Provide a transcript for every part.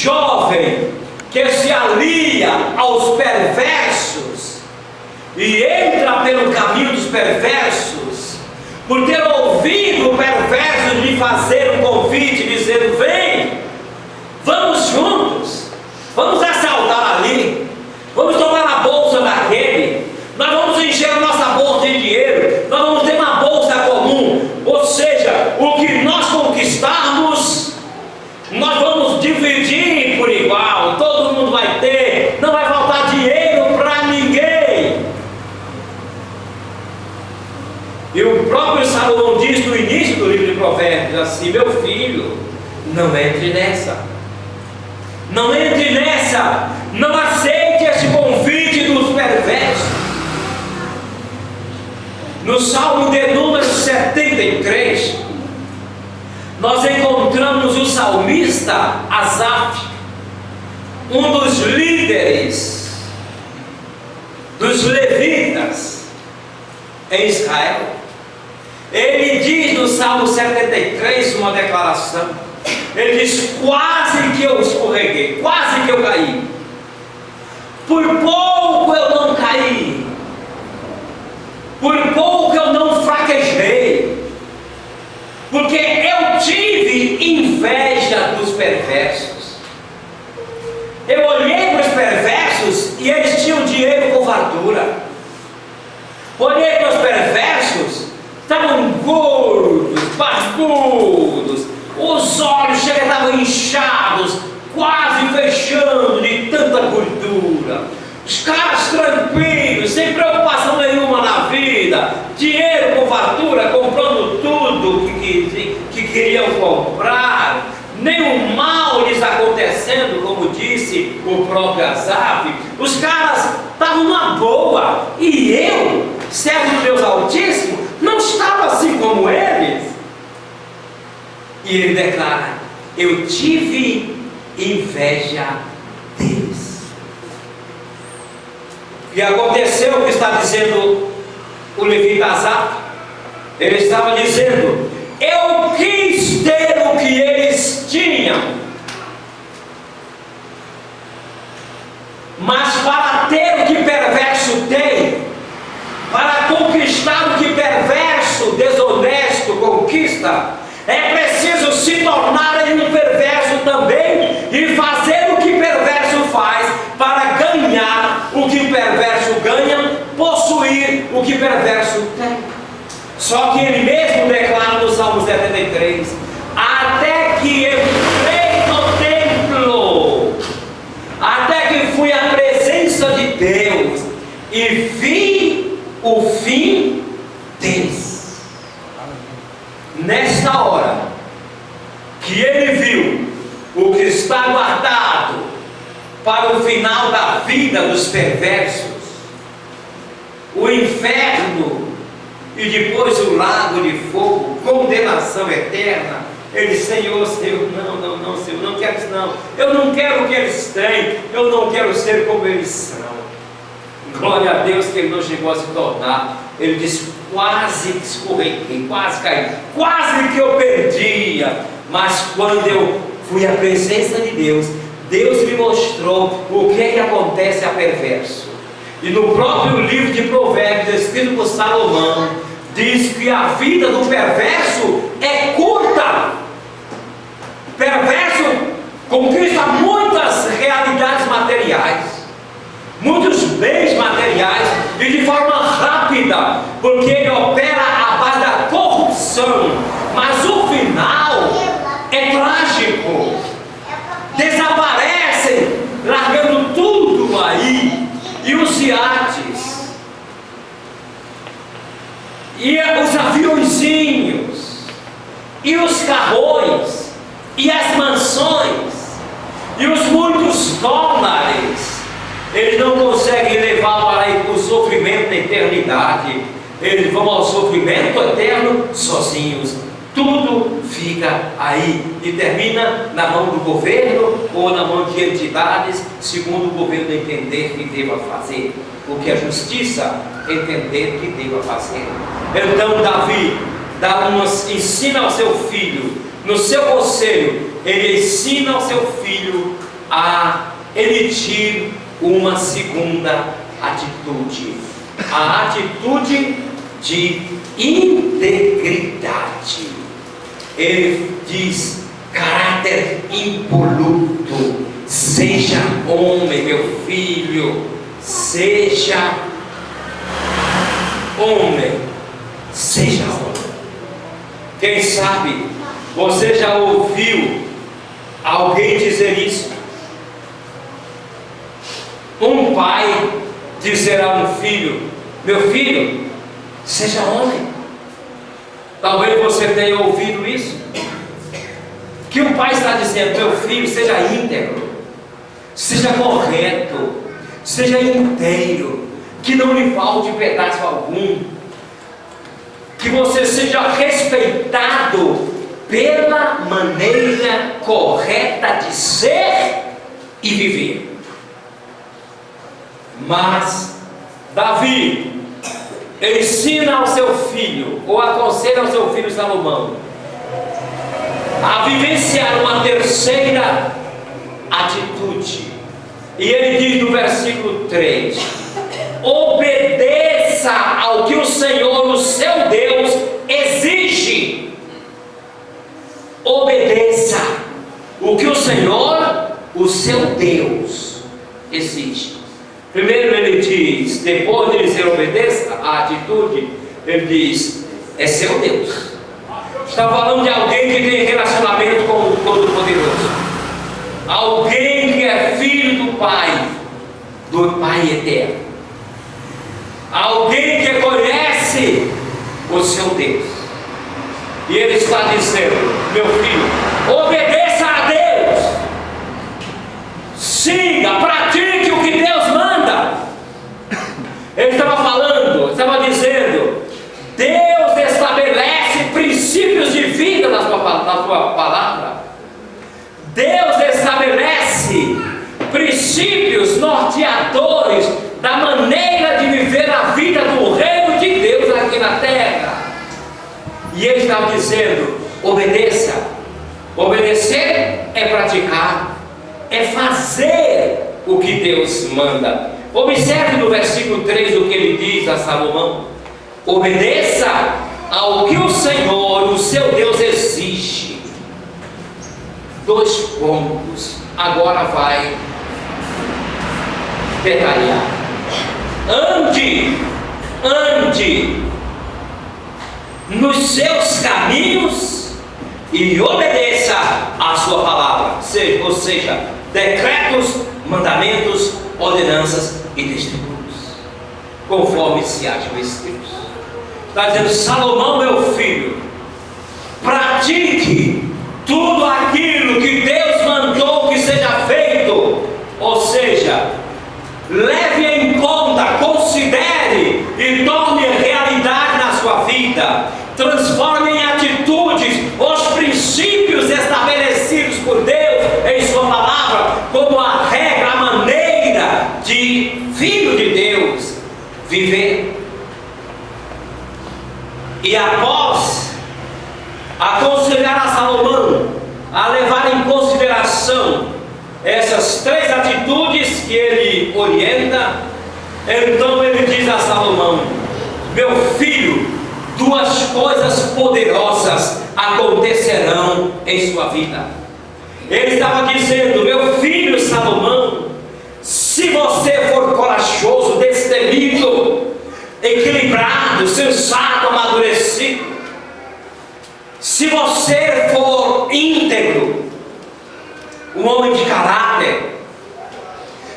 jovem que se alia aos perversos e entra pelo caminho dos perversos, por ter ouvido o perverso lhe fazer um convite, dizendo: vem, vamos juntos, vamos assaltar ali, vamos tomar a bolsa daquele, nós vamos encher a nossa bolsa de dinheiro, nós vamos ter uma bolsa comum, ou seja, o que nós conquistarmos, nós vamos dividir por igual, todo mundo vai ter, não vai faltar dinheiro para ninguém. E o próprio Salomão diz no início do livro de Provérbios assim: meu filho, não entre nessa, não entre nessa, não aceite esse convite dos perversos. No Salmo de número 73, nós encontramos o salmista Asaf, um dos líderes dos levitas em Israel. Ele diz no Salmo 73 uma declaração. Ele diz: quase que eu escorreguei, quase que eu caí, por pouco eu não caí, por pouco eu não fraquejei, porque eu tive inveja dos perversos. Eu olhei para os perversos e eles tinham dinheiro com fartura. Olhei para os perversos, estavam gordos, barbudos, os olhos estavam inchados, quase fechando de tanta gordura. Os caras tranquilos, sem preocupação nenhuma na vida, dinheiro com fartura, comprando tudo que queriam comprar, nenhum mal lhes acontecendo, como disse o próprio Asaf. Os caras estavam numa boa, e eu, servo do Deus Altíssimo, não estava assim como eles. E ele declara: eu tive inveja deles. E aconteceu o que está dizendo o levita Asaf. Ele estava dizendo: eu quis ter o que eles tinham, mas para ter o que perverso tem, para conquistar o que perverso, desonesto conquista, é preciso se tornar um perverso também e fazer o que perverso faz, para ganhar o que perverso ganha, possuir o que perverso tem. Só que ele mesmo declara no Salmo 73: até que entrei no templo, até que fui à presença de Deus e vi o fim deles. Nesta hora que ele viu o que está guardado para o final da vida dos perversos, o inferno e depois o lago de fogo, condenação eterna, ele: Senhor, não, Senhor, não quero isso não, eu não quero o que eles têm, eu não quero ser como eles são. Glória a Deus que ele não chegou a se tornar. Ele disse: quase que escorreguei, quase caí, quase que eu perdia, mas quando eu fui à presença de Deus, Deus me mostrou o que é que acontece a perverso. E no próprio livro de Provérbios, escrito por Salomão, diz que a vida do perverso é curta. Perverso conquista muitas realidades materiais, muitos bens materiais, e de forma rápida, porque ele opera à base da corrupção. Mas o final é trágico. Desaparecem, largando tudo aí, e os iates, e os aviõezinhos, e os carrões, e as mansões, e os muitos dólares, eles não conseguem levar para o sofrimento da eternidade. Eles vão ao sofrimento eterno sozinhos. Tudo fica aí e termina na mão do governo ou na mão de entidades, segundo o governo entender que deva fazer, o que a justiça entender que deva fazer. Então Davi ensina ao seu filho, no seu conselho, ele ensina ao seu filho a emitir uma segunda atitude, a atitude de integridade. Ele diz: caráter impoluto, seja homem, meu filho, seja homem, seja homem. Quem sabe você já ouviu alguém dizer isso? Um pai dizer a um filho: meu filho, seja homem. Talvez você tenha ouvido isso. Que o pai está dizendo: meu filho, seja íntegro, seja correto, seja inteiro, que não lhe falte pedaço algum, que você seja respeitado pela maneira correta de ser e viver. Mas Davi ensina ao seu filho, ou aconselha ao seu filho Salomão, a vivenciar uma terceira atitude. E ele diz no versículo 3: obedeça ao que o Senhor, o seu Deus, exige. Obedeça o que o Senhor, o seu Deus, exige. Primeiro ele diz, depois de dizer obedeça a atitude, ele diz: é seu Deus. Está falando de alguém que tem relacionamento com o Todo-Poderoso, alguém que é filho do Pai Eterno, alguém que conhece o seu Deus. E ele está dizendo: meu filho, obedeça a Deus, siga, pratique o que Deus manda. Ele estava dizendo: Deus estabelece princípios de vida na sua palavra. Deus estabelece princípios norteadores da maneira de viver a vida do reino de Deus aqui na terra. E ele estava dizendo: obedeça. Obedecer é praticar, é fazer o que Deus manda. Observe no versículo 3 o que ele diz a Salomão: obedeça ao que o Senhor, o seu Deus, exige. 2 pontos. Agora vai detalhar. Ande nos seus caminhos e obedeça a sua palavra, ou seja, decretos, mandamentos, ordenanças e testemunhos, conforme se acham escritos. Está dizendo: Salomão, meu filho, pratique tudo aquilo que Deus mandou que seja feito, ou seja, leve em conta, considere e torne realidade na sua vida, transforme em atitudes os princípios estabelecidos por Deus em sua palavra, como a regra, a maneira de filho de Deus viver. E após aconselhar a Salomão a levar em consideração essas 3 atitudes que ele orienta, então ele diz a Salomão: meu filho, 2 coisas poderosas acontecerão em sua vida. Ele estava dizendo: meu filho Salomão, se você for corajoso, destemido, equilibrado, sensato, amadurecido, se você for íntegro, um homem de caráter,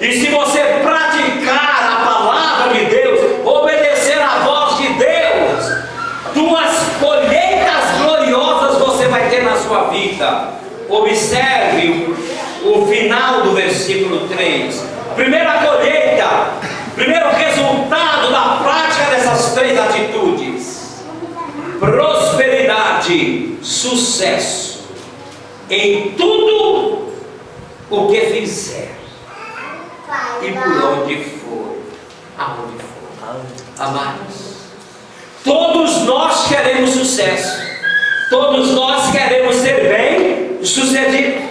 e se você praticar a palavra de Deus, obedecer a voz de Deus, 2 colheitas gloriosas você vai ter na sua vida. Observe o final do versículo 3. Primeira colheita, primeiro resultado da prática dessas 3 atitudes: prosperidade, sucesso em tudo o que fizer e por onde for, aonde for. Amados, todos nós queremos sucesso, todos nós queremos ser bem sucedidos.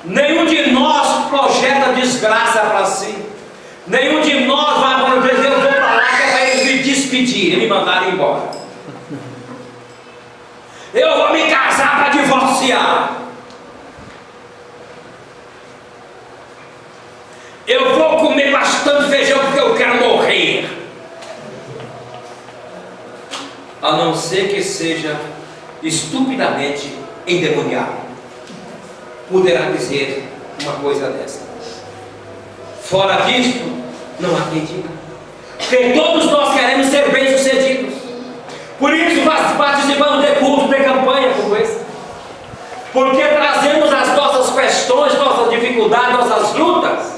Nenhum de despedir e me mandaram embora. Eu vou me casar para divorciar. Eu vou comer bastante feijão porque eu quero morrer. A não ser que seja estupidamente endemoniado, poderá dizer uma coisa dessa. Fora disto, não acredita. Porque todos nós queremos ser bem-sucedidos. Por isso participamos de culto, de campanha como esse. Porque trazemos as nossas questões, nossas dificuldades, nossas lutas,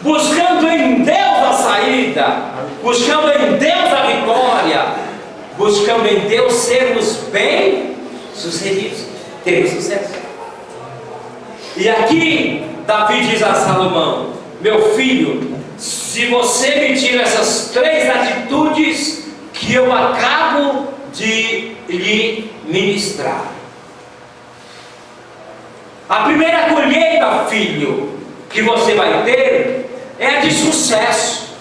buscando em Deus a saída, buscando em Deus a vitória, buscando em Deus sermos bem-sucedidos, termos sucesso. E aqui Davi diz a Salomão: meu filho, se você me tira essas 3 atitudes que eu acabo de lhe ministrar. A primeira colheita, filho, que você vai ter é de sucesso,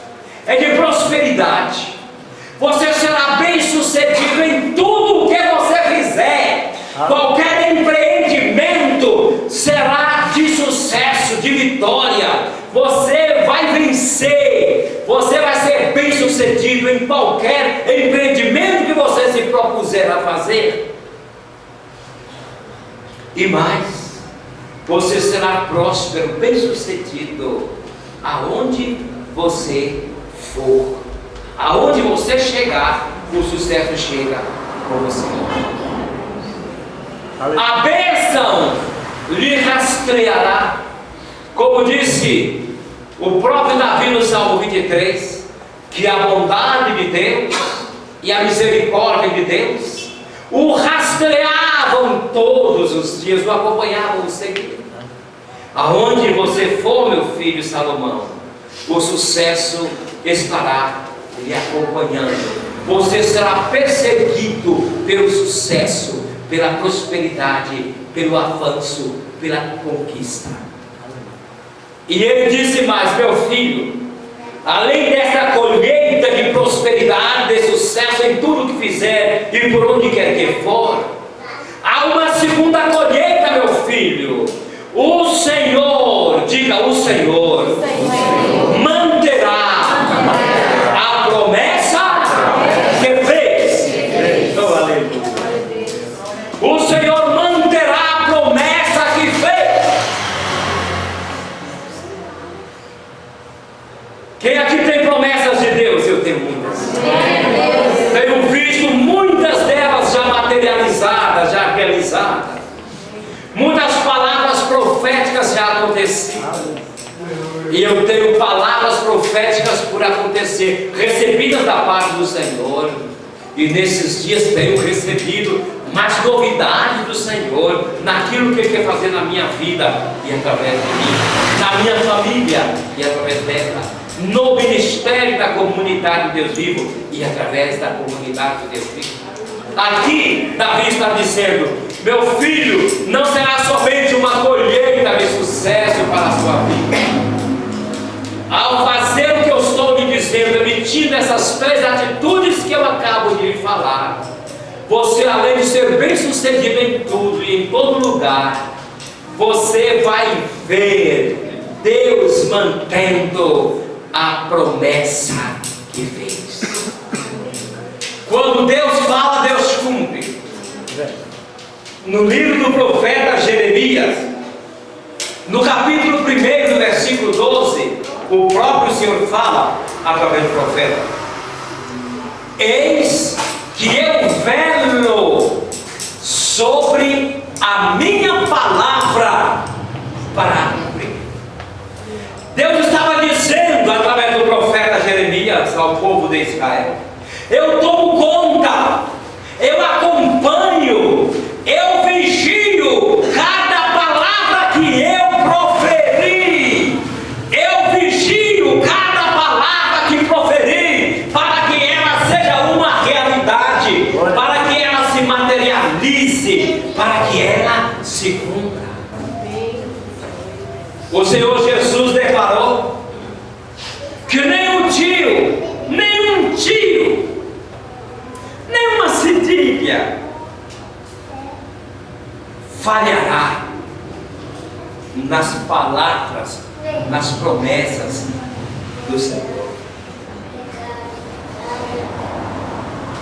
é de prosperidade. Você será bem sucedido em tudo o que você fizer. Qualquer empreendimento será de sucesso, de vitória. Você vai vencer. Você vai ser bem sucedido em qualquer empreendimento que você se propuser a fazer. E mais, você será próspero, bem sucedido aonde você for. Aonde você chegar, o sucesso chega com você. A bênção lhe rastreará, como disse o próprio Davi no Salmo 23, que a bondade de Deus e a misericórdia de Deus o rastreavam todos os dias, o acompanhavam sempre. Aonde você for, meu filho Salomão, o sucesso estará lhe acompanhando. Você será perseguido pelo sucesso, pela prosperidade, pelo avanço, pela conquista. E ele disse mais: meu filho, além dessa colheita de prosperidade, de sucesso em tudo que fizer e por onde quer que for, há uma segunda colheita, meu filho. O Senhor, diga, o Senhor, manterá a promessa que fez. Oh, aleluia. O Senhor manterá a promessa que fez. Quem aqui tem promessas de Deus? Eu tenho muitas. Tenho visto muitas delas já materializadas, já realizadas. Muitas palavras proféticas já aconteceram. E eu tenho palavras proféticas por acontecer, recebidas da parte do Senhor. E nesses dias tenho recebido mais novidades do Senhor, naquilo que Ele quer fazer na minha vida e através de mim, na minha família e através dela, no ministério da comunidade de Deus vivo e através da comunidade de Deus vivo. Aqui Davi está dizendo: meu filho, não será somente uma colheita de sucesso para a sua vida. Ao fazer o que eu estou lhe dizendo, emitindo essas 3 atitudes que eu acabo de lhe falar, você, além de ser bem sucedido em tudo e em todo lugar, você vai ver Deus mantendo a promessa que fez. Quando Deus fala, Deus cumpre. No livro do profeta Jeremias, no capítulo 1, no versículo 12, o próprio Senhor fala através do profeta: eis que eu velo sobre a minha palavra para cumprir. Deus estava dizendo através do profeta Jeremias ao povo de Israel: eu tomo conta, eu acompanho, eu vigio cada palavra que eu proferi. Eu vigio cada palavra que proferi, para que ela seja uma realidade, para que ela se materialize, para que ela se cumpra. O Senhor Jesus declarou que nem um tiro falhará nas palavras, nas promessas do Senhor.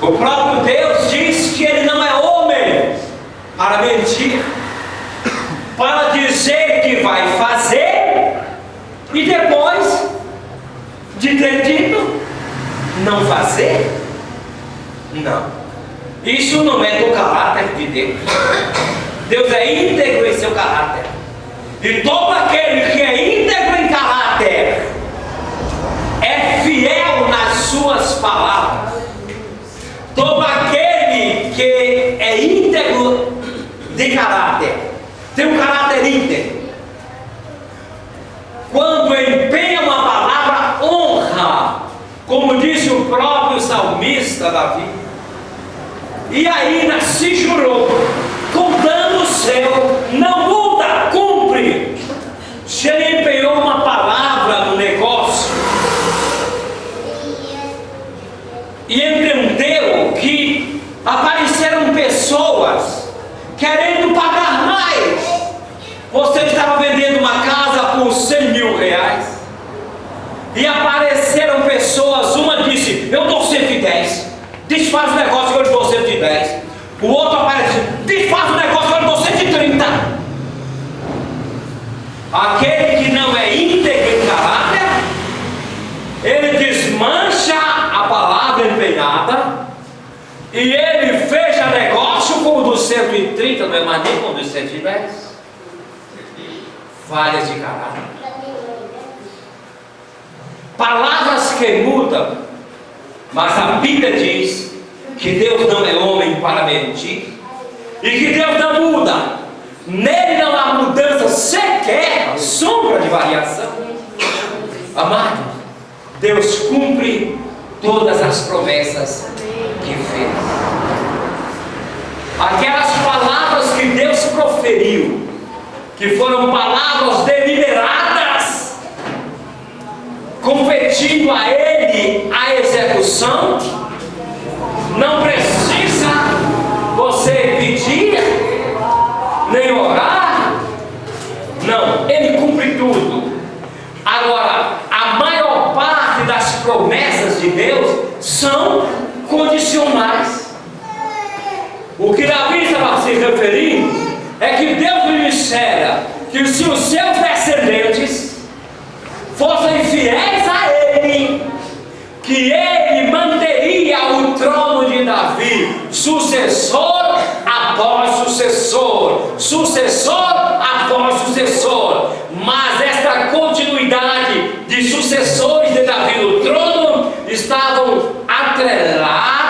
O próprio Deus diz que Ele não é homem para mentir, para dizer que vai fazer e depois de ter dito não fazer. Não, isso não é do caráter de Deus. Deus é íntegro em seu caráter, e todo aquele que é íntegro em caráter é fiel nas suas palavras. Todo aquele que é íntegro de caráter tem um caráter íntegro. Quando empenha uma palavra, honra, como disse o próprio salmista Davi, e ainda se jurou, contando o céu, não muda, cumpre. Se ele empenhou uma palavra no negócio e entendeu que apareceram pessoas querendo pagar mais. Você estava vendendo uma casa por 100 mil reais e apareceram pessoas, uma disse, eu dou 110, desfaz o negócio que eu dou 110. O outro aparece, desfaz o negócio que eu dou 130. Aquele que não é íntegro em caráter, ele desmancha a palavra empenhada e ele fecha negócio com o do 130, não é mais nem com o do 110. Falhas de caráter. Palavras que mudam, mas a Bíblia diz que Deus não é homem para mentir e que Deus não muda. Nele não há mudança sequer, sombra de variação. Amado, Deus cumpre todas as promessas que fez. Aquelas palavras que Deus proferiu, que foram palavras deliberadas, competindo a Ele a execução, não precisa você pedir, nem orar, não, Ele cumpre tudo. Agora, a maior parte das promessas de Deus são condicionais. O que Davi estava se referindo é que Deus lhe dissera que se os seus descendentes fossem fiéis a Ele, que Ele manteria o trono de Davi, sucessor após sucessor, sucessor após sucessor. Mas esta continuidade de sucessores de Davi no trono estavam atrelados